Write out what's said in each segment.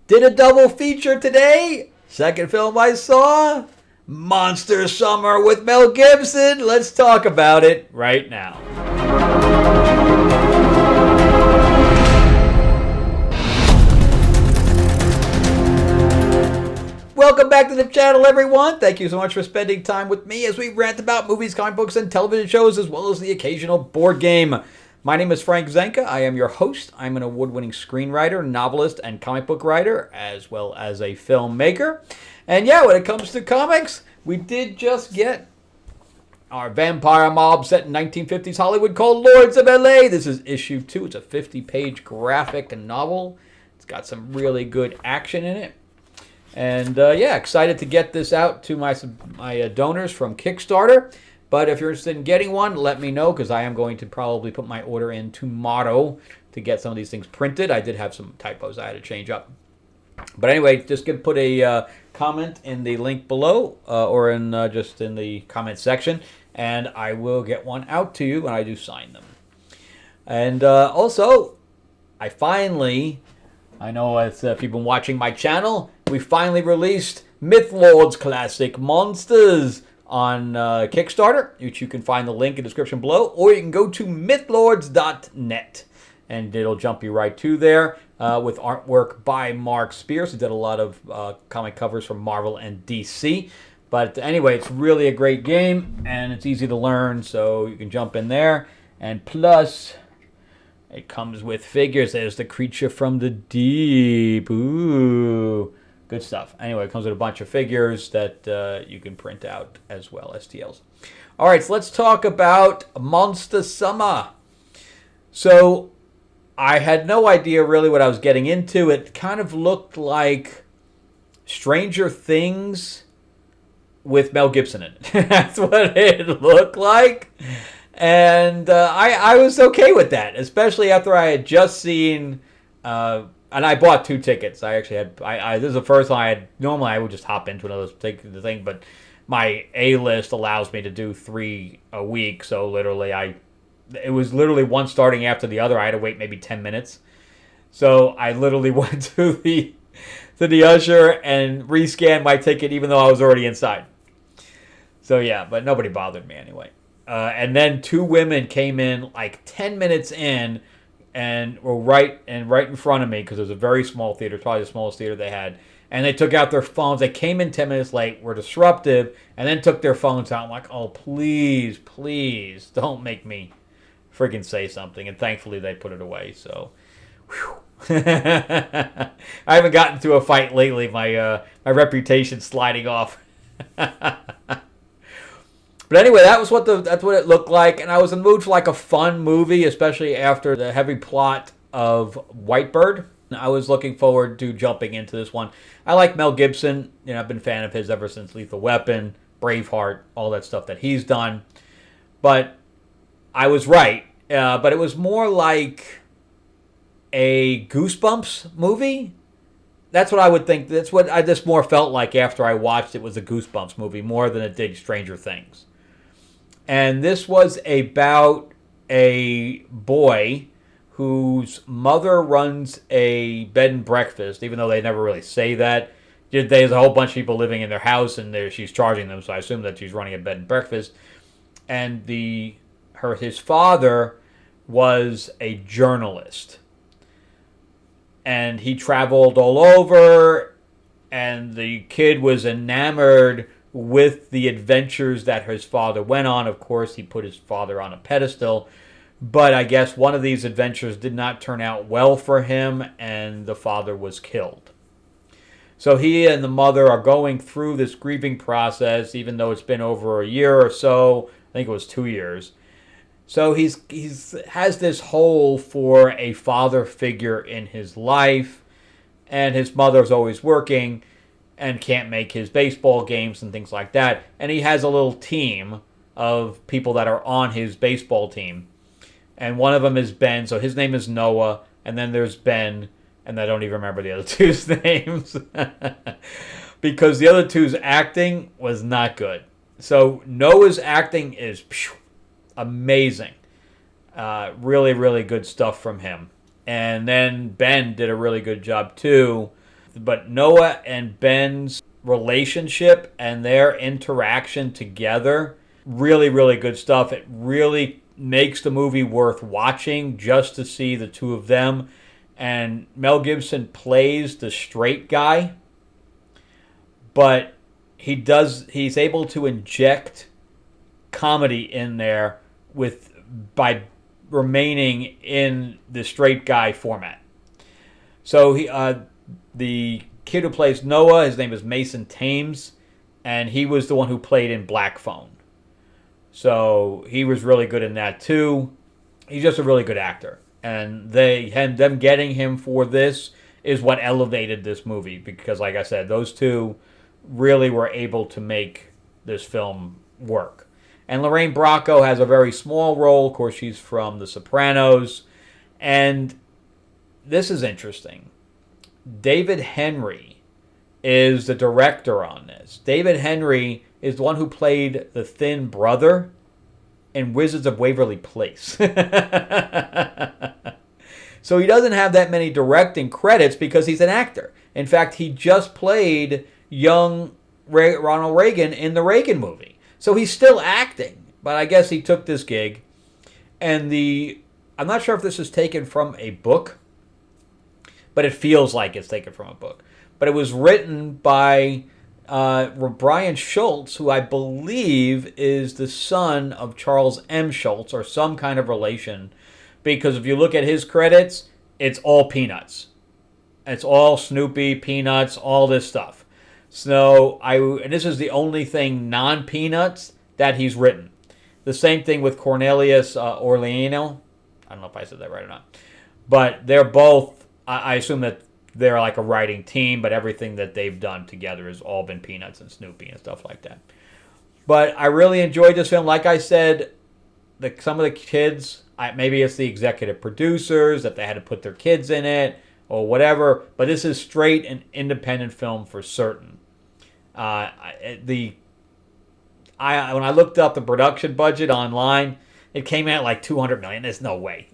Did a double feature today. Second film I saw, Monster Summer with Mel Gibson. Let's talk about it right now. Welcome back to the channel, everyone. Thank you so much for spending time with me as we rant about movies, comic books, and television shows, as well as the occasional board game. My name is Frank Zanca. I am your host. I'm an award-winning screenwriter, novelist, and comic book writer, as well as a filmmaker. And yeah, when it comes to comics, we did just get our vampire mob set in 1950s Hollywood called Lords of LA. This is issue 2. It's a 50-page graphic novel. It's got some really good action in it. And yeah, excited to get this out to my donors from Kickstarter. But if you're interested in getting one, let me know, because I am going to probably put my order in tomorrow to get some of these things printed. I did have some typos I had to change up. But anyway, just put a comment in the link below or in just in the comment section, and I will get one out to you when I do sign them. And also, I know if you've been watching my channel, we finally released Mythlord's Classic Monsters on Kickstarter, which you can find the link in the description below, or you can go to mythlords.net, and it'll jump you right to there with artwork by Mark Spears, who did a lot of comic covers from Marvel and DC. But anyway, it's really a great game, and it's easy to learn, so you can jump in there. And plus, it comes with figures. There's the creature from the deep. Ooh. Good stuff. Anyway, it comes with a bunch of figures that you can print out as well, STLs. All right, so let's talk about Monster Summer. So I had no idea really what I was getting into. It kind of looked like Stranger Things with Mel Gibson in it. That's what it looked like. And I was okay with that, especially after I had just seen... and I bought 2 tickets. I actually had... this is the first one I had... Normally, I would just hop into another thing, but my A-list allows me to do 3 a week, so literally it was literally one starting after the other. I had to wait maybe 10 minutes. So I literally went to the usher and rescanned my ticket, even though I was already inside. So yeah, but nobody bothered me anyway. And then 2 women came in like 10 minutes in, and were right in front of me, because it was a very small theater, probably the smallest theater they had. And they took out their phones. They came in 10 minutes late, were disruptive, and then took their phones out. I'm like, oh, please, please, don't make me freaking say something. And thankfully, they put it away. So, whew. I haven't gotten into a fight lately. My reputation's sliding off. But anyway, that's what it looked like, and I was in the mood for like a fun movie, especially after the heavy plot of Whitebird. I was looking forward to jumping into this one. I like Mel Gibson. I've been a fan of his ever since Lethal Weapon, Braveheart, all that stuff that he's done. But I was right. But it was more like a Goosebumps movie. That's what I would think. That's what I just more felt like after I watched it, was a Goosebumps movie more than it did Stranger Things. And this was about a boy whose mother runs a bed and breakfast, even though they never really say that. There's a whole bunch of people living in their house, and she's charging them, so I assume that she's running a bed and breakfast. And his father was a journalist. And he traveled all over, and the kid was enamored with the adventures that his father went on. Of course, he put his father on a pedestal, but I guess one of these adventures did not turn out well for him, and the father was killed. So he and the mother are going through this grieving process, even though it's been over a year or so. I think it was 2 years. So he has this hole for a father figure in his life, and his mother's always working and can't make his baseball games and things like that. And he has a little team of people that are on his baseball team. And one of them is Ben, so his name is Noah. And then there's Ben, and I don't even remember the other two's names. Because the other two's acting was not good. So Noah's acting is amazing. Really, really good stuff from him. And then Ben did a really good job too. but Noah and Ben's relationship and their interaction together, really, really good stuff. It really makes the movie worth watching just to see the two of them. And Mel Gibson plays the straight guy, but he's able to inject comedy in there by remaining in the straight guy format. So the kid who plays Noah, his name is Mason Thames, and he was the one who played in Black Phone. So he was really good in that too. He's just a really good actor, and them getting him for this is what elevated this movie, because, like I said, those two really were able to make this film work. And Lorraine Bracco has a very small role. Of course, she's from The Sopranos. And this is interesting. David Henry is the director on this. David Henry is the one who played the thin brother in Wizards of Waverly Place. So he doesn't have that many directing credits because he's an actor. In fact, he just played young Ronald Reagan in the Reagan movie. So he's still acting, but I guess he took this gig. And I'm not sure if this is taken from a book, but it feels like it's taken from a book. But it was written by Brian Schultz, who I believe is the son of Charles M. Schultz, or some kind of relation. Because if you look at his credits, it's all Peanuts. It's all Snoopy, Peanuts, all this stuff. So and this is the only thing non-Peanuts that he's written. The same thing with Cornelius Orleano. I don't know if I said that right or not. But they're both, I assume that they're like a writing team, but everything that they've done together has all been Peanuts and Snoopy and stuff like that. But I really enjoyed this film. Like I said, some of the kids, maybe it's the executive producers that they had to put their kids in it or whatever, but this is straight an independent film for certain. When I looked up the production budget online, it came out like $200 million. There's no way.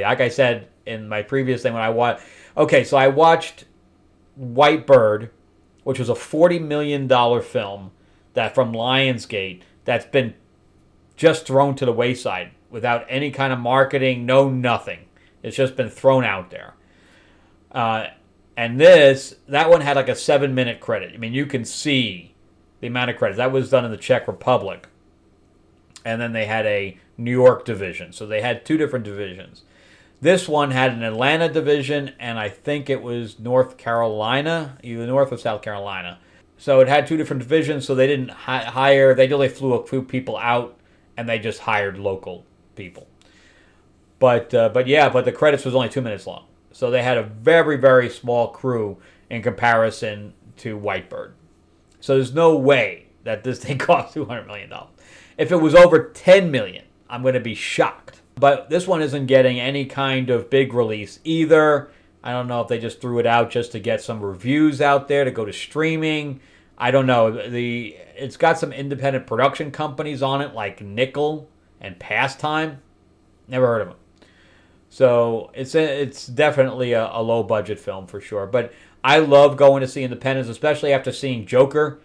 Like I said in my previous thing, when I watched, so I watched White Bird, which was a $40 million film that from Lionsgate that's been just thrown to the wayside without any kind of marketing, nothing. It's just been thrown out there. And that one had like a 7-minute credit. I mean, you can see the amount of credits. That was done in the Czech Republic. And then they had a New York division. So they had two different divisions. This one had an Atlanta division, and I think it was North Carolina, either North or South Carolina. So it had two different divisions, so they didn't hire, they flew a few people out, and they just hired local people. But the credits was only 2 minutes long. So they had a very, very small crew in comparison to White Bird. So there's no way that this thing cost $200 million. If it was over $10 million, I'm going to be shocked. But this one isn't getting any kind of big release either. I don't know if they just threw it out just to get some reviews out there to go to streaming. I don't know. It's got some independent production companies on it like Nickel and Pastime. Never heard of them. So it's definitely a low-budget film for sure. But I love going to see independents, especially after seeing Joker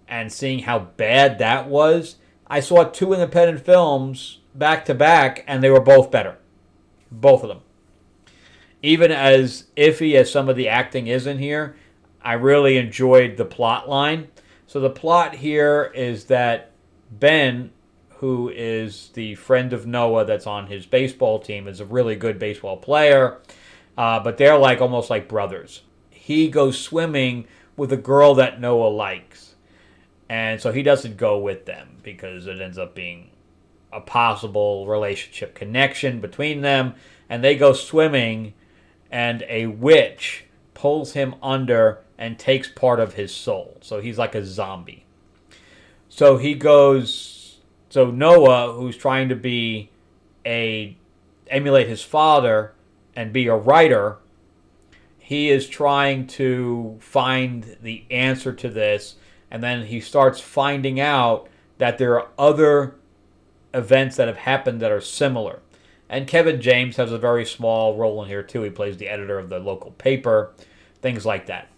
and seeing how bad that was. I saw two independent films back-to-back, and they were both better. Both of them. Even as iffy as some of the acting is in here, I really enjoyed the plot line. So the plot here is that Ben, who is the friend of Noah that's on his baseball team, is a really good baseball player, but they're almost like brothers. He goes swimming with a girl that Noah likes, and so he doesn't go with them because it ends up being a possible relationship connection between them, and they go swimming, and a witch pulls him under and takes part of his soul, so he's like a zombie. So Noah, who's trying to emulate his father and be a writer, he is trying to find the answer to this, and then he starts finding out that there are other events that have happened that are similar. And Kevin James has a very small role in here too. He plays the editor of the local paper, things like that.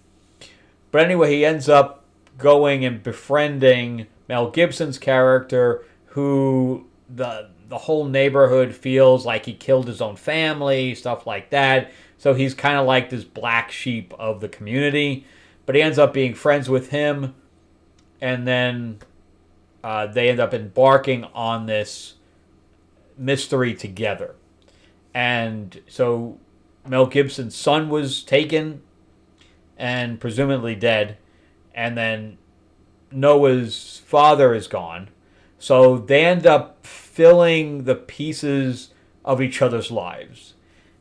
But anyway, he ends up going and befriending Mel Gibson's character, who the whole neighborhood feels like he killed his own family, stuff like that. So he's kind of like this black sheep of the community. But he ends up being friends with him, and then they end up embarking on this mystery together. And so Mel Gibson's son was taken and presumably dead, and then Noah's father is gone. So they end up filling the pieces of each other's lives.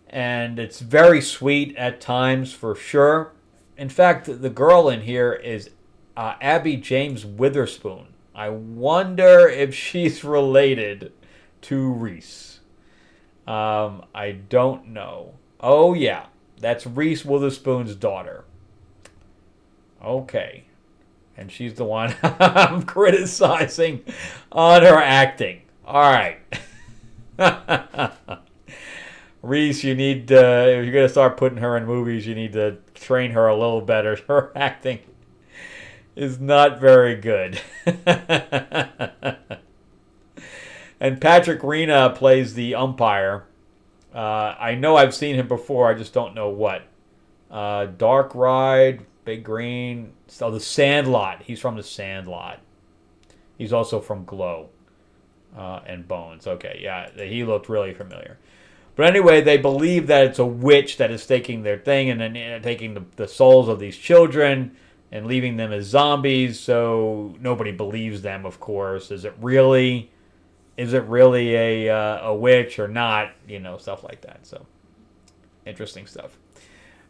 And it's very sweet at times, for sure. In fact, the girl in here is Abby James Witherspoon. I wonder if she's related to Reese. I don't know. Oh, yeah. That's Reese Witherspoon's daughter. Okay. And she's the one I'm criticizing on her acting. All right. Reese, you need if you're going to start putting her in movies, you need to train her a little better. Her acting is not very good. And Patrick Rena plays the umpire. I know I've seen him before. I just don't know what. Dark Ride, Big Green. So The Sandlot. He's from The Sandlot. He's also from Glow and Bones. Okay, yeah, he looked really familiar. But anyway, they believe that it's a witch that is taking their thing and then taking the souls of these children and leaving them as zombies. So nobody believes them, of course. Is it really a witch or not? You know, stuff like that. So interesting stuff.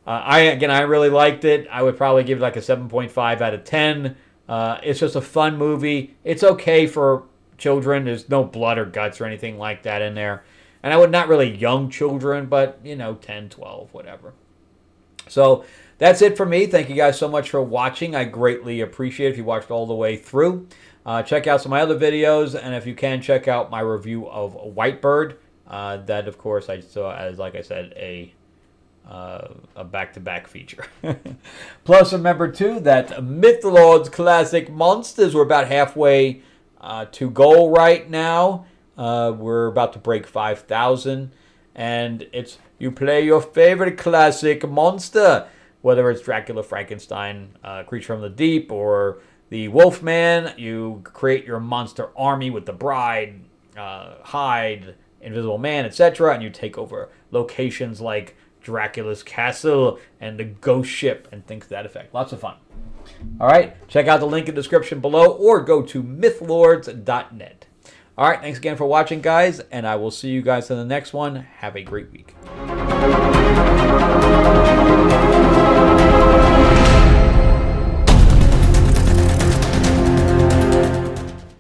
I really liked it. I would probably give it like a 7.5 out of 10. It's just a fun movie. It's okay for children. There's no blood or guts or anything like that in there. And I would not really young children, but, 10, 12, whatever. So that's it for me. Thank you guys so much for watching. I greatly appreciate it if you watched all the way through. Check out some of my other videos, and if you can, check out my review of Whitebird. That, of course, I saw as, like I said, a back-to-back feature. Plus, remember, too, that Mythlord's Classic Monsters, we're about halfway to goal right now. We're about to break 5,000, and it's you play your favorite classic monster, whether it's Dracula, Frankenstein, Creature from the Deep, or the Wolfman. You create your monster army with the Bride, Hyde, Invisible Man, etc., and you take over locations like Dracula's Castle and the Ghost Ship and things to that effect. Lots of fun. All right, check out the link in the description below or go to mythlords.net. All right, thanks again for watching, guys, and I will see you guys in the next one. Have a great week.